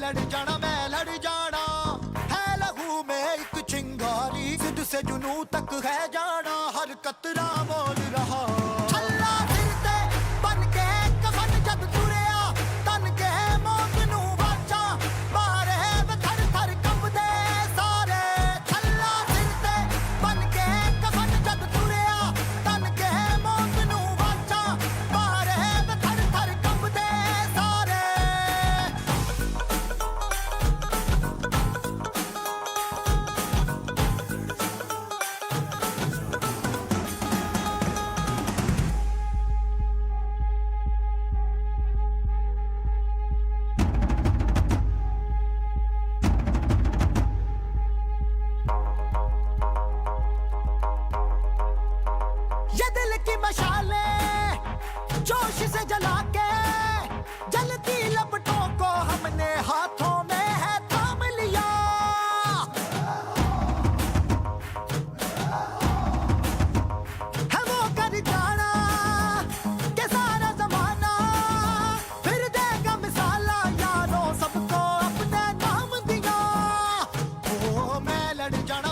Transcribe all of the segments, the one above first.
मैं लड़ जाना है लहू में एक चिंगारी सिद्ध से जुनू तक है जाना हर कतरा बोल रहा छल्ला सिर ते बन के कफन जद तुरिया तन के मौत नू वाचा मारे थर थर कंबदे सारे छल्ला सिर ते बन के कफन जद तुरिया तन के मौत नू वाचा मारे थर थर कंबदे सारे ये दिल की मशालें जोश से जला के जलती लपटों को हमने हाथों में है थाम लिया है वो कर जाना के सारा जमाना फिर देगा मिसाला यारों सबको अपने नाम दिया ओ मैं लड़ जाना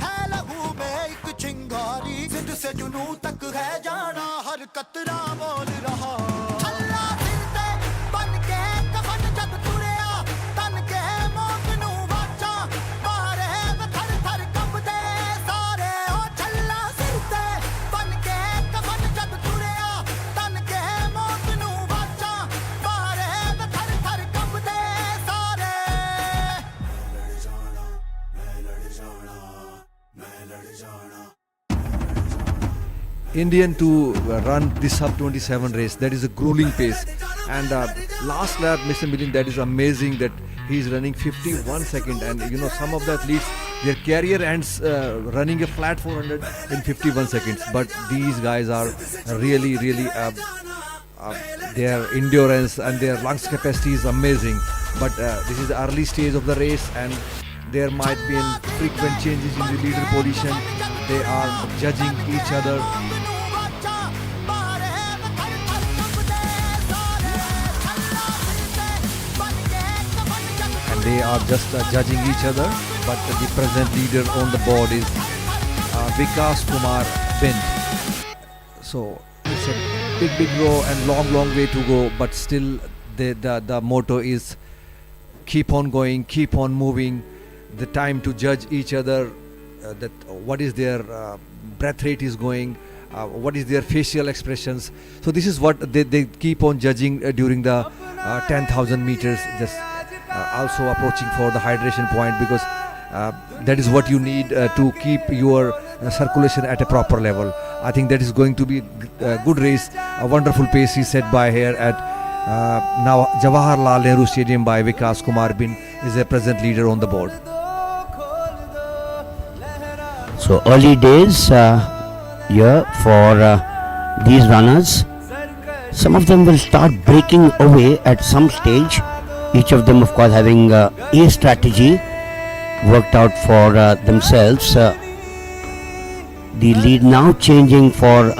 है लहू में एक चिंगारी सिद्ध से जुनू तक है जाना हर कतरा बोल रहा छल्ला सिर ते बन के कफन जद तुरिया तन के मौत नू वाचा मारे थर थर कंबदे सारे ओ छल्ला सिर ते बन के कफन जद तुरिया तन के मौत नू वाचा मारे थर थर कंबदे सारे Indian to run this sub 27 race. That is a grueling pace. And last lap, Mr. Milind, that is amazing that he is running 51 second. And you know, some of the athletes, their career ends running a flat 400 in 51 seconds. But these guys are really, their endurance and their lungs capacity is amazing. But this is the early stage of the race, and there might be frequent changes in the leader position. They are judging each other. And they are just judging each other. But the present leader on the board is Vikas Kumar Bint. So it's a big row and long way to go. But still the motto is keep on going, keep on moving. The time to judge each other, that what is their breath rate is going, what is their facial expressions. So this is what they keep on judging during the 10,000 meters, just also approaching for the hydration point, because that is what you need to keep your circulation at a proper level. I think that is going to be a good race, a wonderful pace is set by here at now Jawaharlal Nehru Stadium by Vikas Kumar Bint is a present leader on the board. So early days here for these runners. Some of them will start breaking away at some stage. Each of them, of course, having a strategy worked out for themselves. The lead now changing for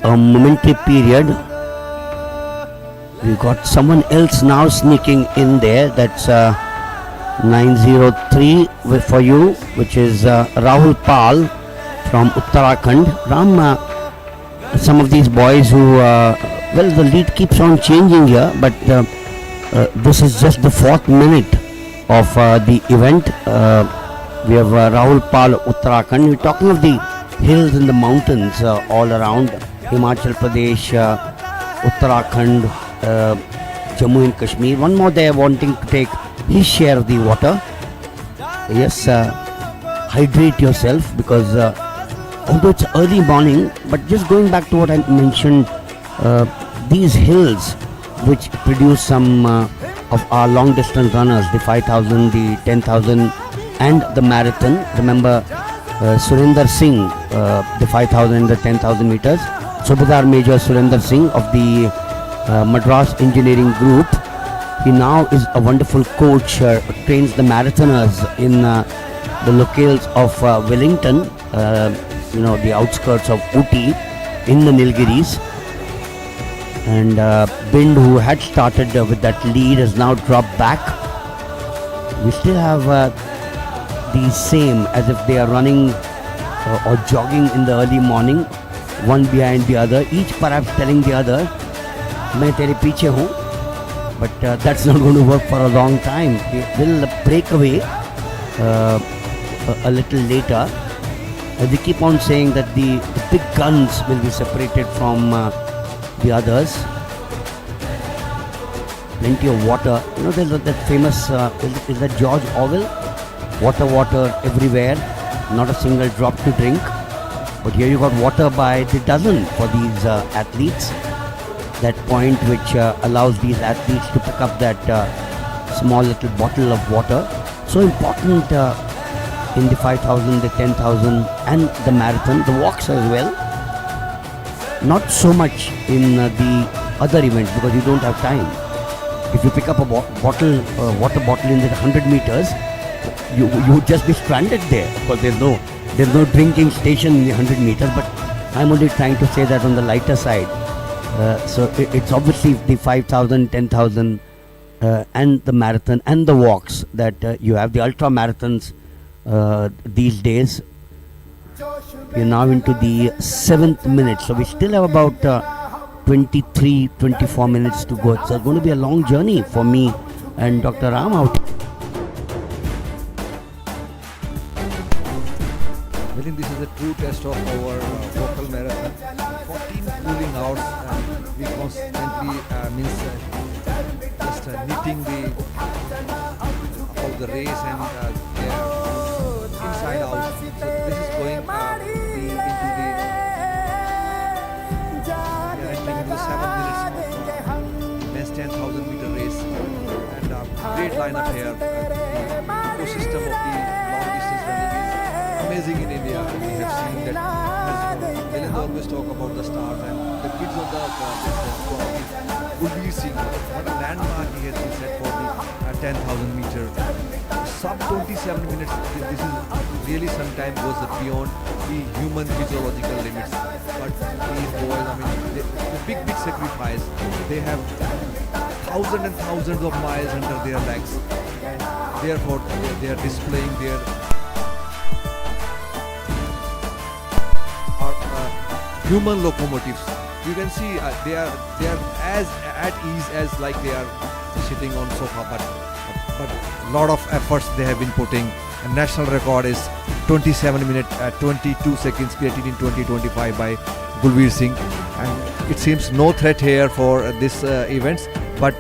a momentary period. We got someone else now sneaking in there. That's 903 for you, which is Rahul Pal from Uttarakhand. Ram, some of these boys who, well, the lead keeps on changing here, but this is just the 4th minute of the event. We have Rahul Pal, Uttarakhand. We're talking of the hills and the mountains all around Himachal Pradesh, Uttarakhand, Jammu and Kashmir. One more there wanting to take his share of the water. Yes, hydrate yourself, because although it's early morning, but just going back to what I mentioned, these hills which produce some of our long distance runners, the 5,000, the 10,000 and the marathon. Remember Surinder Singh, the 5,000 and the 10,000 meters. Subhadar Major Surinder Singh of the Madras Engineering Group. He now is a wonderful coach, trains the marathoners in the locales of Wellington, the outskirts of Ooty in the Nilgiris. And Bind, who had started with that lead, has now dropped back. We still have the same as if they are running or jogging in the early morning, one behind the other, each perhaps telling the other, "मैं तेरे पीछे हूँ." But that's not going to work for a long time. They will break away a little later. They keep on saying that the big guns will be separated from the others. Plenty of water. You know, there's that famous, is that George Orwell? Water, water everywhere, not a single drop to drink. But here you got water by the dozen for these athletes. That point which allows these athletes to pick up that small little bottle of water. So important in the 5,000, the 10,000 and the marathon, the walks as well. Not so much in the other events because you don't have time. If you pick up a water bottle in the 100 meters, you would just be stranded there because there's no drinking station in the 100 meters. But I'm only trying to say that on the lighter side. So it's obviously the 5,000, 10,000 and the marathon and the walks that you have. The ultra marathons these days. We're now into the 7th minute, so we still have about 23-24 minutes to go. It's going to be a long journey for me and Dr. Ram out. Milind, this is a true test of our local marathon. 14 cooling hours, and we constantly just knitting of the race and they are inside out. So this is going into the 7 minutes of men's 10,000 meter race, and great lineup here. The ecosystem of the long distance running is amazing in India. We have seen that. Milind always talk about the start and the kids on the Gulveer Singh. What a landmark he has been set for the 10,000 meter. Sub 27 minutes. This is really sometimes goes beyond the human physiological limits. But these boys, I mean, the big sacrifice. They have thousands and thousands of miles under their legs, and therefore they are displaying their human locomotives. You can see they are as at ease as like they are sitting on sofa, but lot of efforts they have been putting. A national record is 27 minutes 22 seconds created in 2025 by Gulveer Singh, and it seems no threat here for this events. But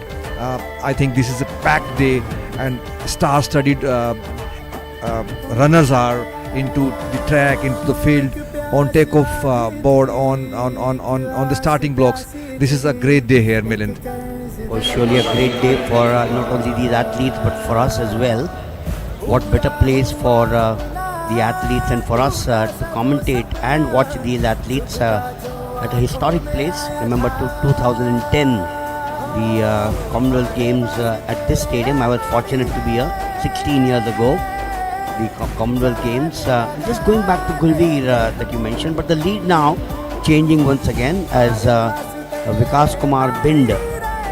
I think this is a packed day, and star-studded runners are into the track, into the field, on takeoff board, on the starting blocks. This is a great day here, Milind. Was surely a great day for not only these athletes but for us as well. What better place for the athletes and for us to commentate and watch these athletes at a historic place. Remember 2010, the Commonwealth Games at this stadium. I was fortunate to be here 16 years ago. The Commonwealth Games. Just going back to Gulveer that you mentioned, but the lead now changing once again as Vikas Kumar Bind,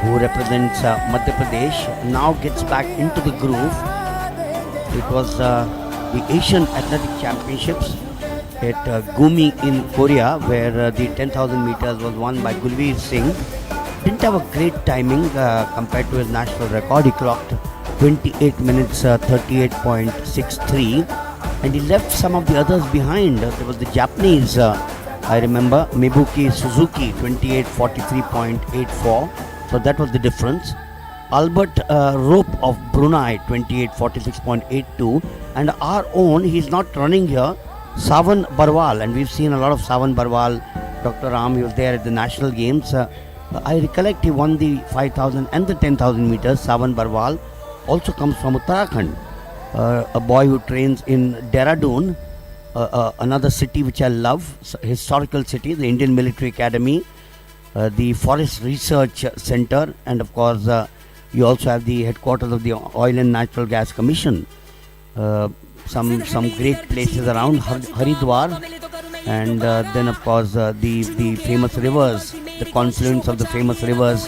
who represents Madhya Pradesh, now gets back into the groove. It was the Asian Athletic Championships at Gumi in Korea, where the 10,000 meters was won by Gulveer Singh. Didn't have a great timing compared to his national record. He clocked 28 minutes 38.63, and he left some of the others behind. There was the Japanese, I remember, Mibuki Suzuki, 28:43.84. So that was the difference. Albert Rope of Brunei, 28:46.82, and our own, he's not running here, Savan Barwal, and we've seen a lot of Savan Barwal. Dr. Ram, he was there at the National Games. I recollect he won the 5,000 and the 10,000 meters. Savan Barwal also comes from Uttarakhand, a boy who trains in Dehradun, another city which I love, historical city, the Indian Military Academy, the Forest Research Center, and of course you also have the headquarters of the Oil and Natural Gas Commission. Some great places around Haridwar, and then of course the famous rivers the confluence of the famous rivers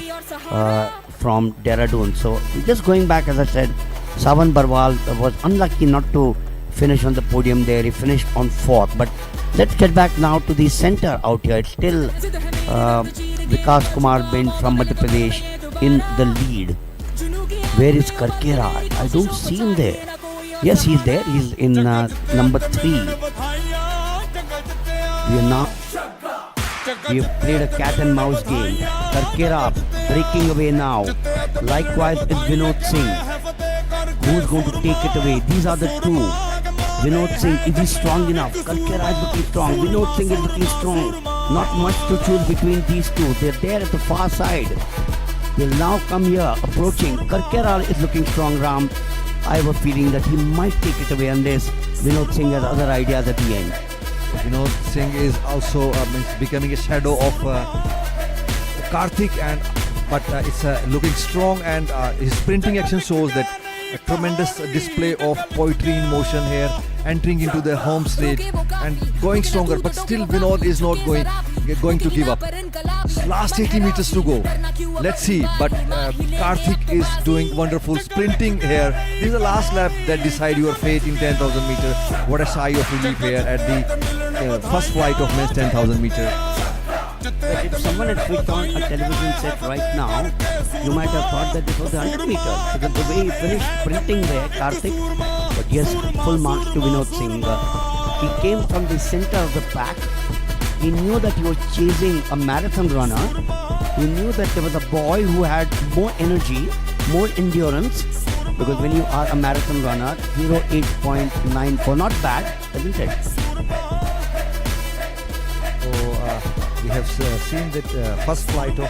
from Dehradun. So just going back, as I said, Savan Barwal was unlucky not to finish on the podium there. He finished on 4th. But let's get back now to the center out here. It's still Vikas Kumar Bind from Madhya Pradesh in the lead. Where is Karkera? I don't see him there. Yes, he's there. He's in number 3. We have played a cat and mouse game. Karkera breaking away now. Likewise is Vinod Singh. Who's going to take it away? These are the two. Vinod Singh, is he strong enough? Karkera is looking strong. Vinod Singh is looking strong. Not much to choose between these two. They're there at the far side. They'll now come here, approaching. Karkera is looking strong, Ram. I have a feeling that he might take it away unless Vinod Singh has other ideas at the end. Vinod Singh is also becoming a shadow of Karthik, but it's looking strong, and his sprinting action shows that a tremendous display of poetry in motion here, entering into the home straight and going stronger. But still, Vinod is not going to give up. Last 80 meters to go. Let's see. But Karthik is doing wonderful sprinting here. This is the last lap that decide your fate in 10,000 meters. What a sigh of relief here at the first flight of men's 10,000 meters. But if someone had switched on a television set right now, you might have thought that this was the 100 meters. Because the way he finished sprinting there, Karthik. But yes, full marks to Vinod Singh. He came from the center of the pack. He knew that he was chasing a marathon runner. He knew that there was a boy who had more energy, more endurance. Because when you are a marathon runner, 08.94, not bad, isn't it? So we have seen that first flight of